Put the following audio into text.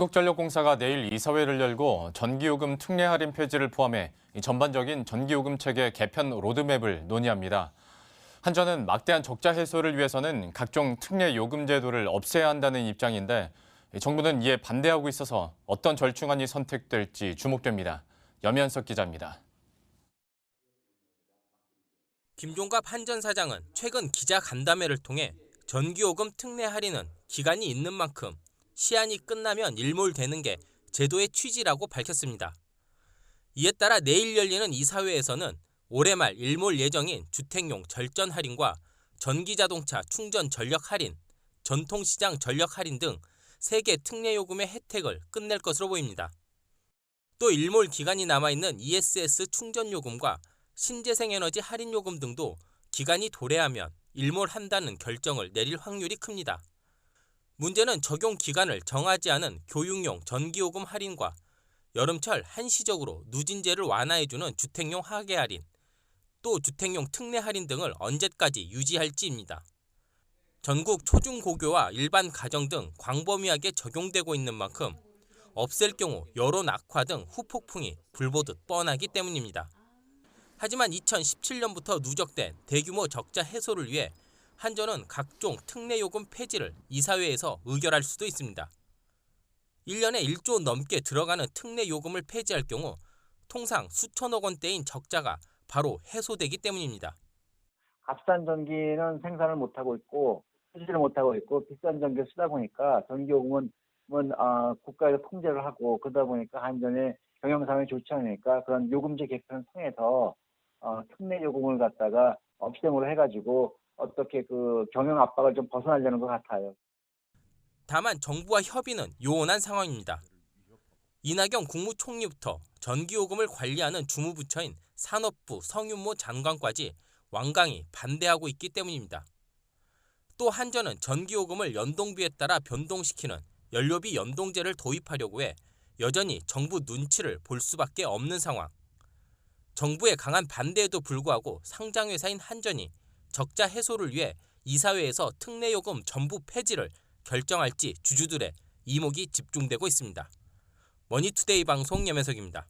한국전력공사가 내일 이사회를 열고 전기요금 특례 할인 폐지를 포함해 전반적인 전기요금 체계 개편 로드맵을 논의합니다. 한전은 막대한 적자 해소를 위해서는 각종 특례 요금 제도를 없애야 한다는 입장인데 정부는 이에 반대하고 있어서 어떤 절충안이 선택될지 주목됩니다. 염현석 기자입니다. 김종갑 한전 사장은 최근 기자 간담회를 통해 전기요금 특례 할인은 기간이 있는 만큼 시한이 끝나면 일몰되는 게 제도의 취지라고 밝혔습니다. 이에 따라 내일 열리는 이사회에서는 올해 말 일몰 예정인 주택용 절전 할인과 전기자동차 충전 전력 할인, 전통시장 전력 할인 등 3개 특례 요금의 혜택을 끝낼 것으로 보입니다. 또 일몰 기간이 남아있는 ESS 충전 요금과 신재생에너지 할인 요금 등도 기간이 도래하면 일몰한다는 결정을 내릴 확률이 큽니다. 문제는 적용 기간을 정하지 않은 교육용 전기요금 할인과 여름철 한시적으로 누진제를 완화해주는 주택용 하계 할인, 또 주택용 특례 할인 등을 언제까지 유지할지입니다. 전국 초중고교와 일반 가정 등 광범위하게 적용되고 있는 만큼 없앨 경우 여론 악화 등 후폭풍이 불보듯 뻔하기 때문입니다. 하지만 2017년부터 누적된 대규모 적자 해소를 위해 한전은 각종 특례 요금 폐지를 이사회에서 의결할 수도 있습니다. 1년에 1조 넘게 들어가는 특례 요금을 폐지할 경우 통상 수천억 원대인 적자가 바로 해소되기 때문입니다. 값싼 전기는 생산을 못하고 있고 수지를 못하고 있고 비싼 전기를 쓰다 보니까 전기요금은 국가에서 통제를 하고 그러다 보니까 한전의 경영 상황이 좋지 않으니까 그런 요금제 개편을 통해서 특례 요금을 갖다가 없앰으로 해가지고 어떻게 그 경영 압박을 좀 벗어나려는 것 같아요. 다만 정부와 협의는 요원한 상황입니다. 이낙연 국무총리부터 전기요금을 관리하는 주무부처인 산업부 성윤모 장관까지 완강히 반대하고 있기 때문입니다. 또 한전은 전기요금을 연동비에 따라 변동시키는 연료비 연동제를 도입하려고 해 여전히 정부 눈치를 볼 수밖에 없는 상황. 정부의 강한 반대에도 불구하고 상장회사인 한전이 적자 해소를 위해 이사회에서 특례요금 전부 폐지를 결정할지 주주들의 이목이 집중되고 있습니다. 머니투데이 방송 염현석입니다.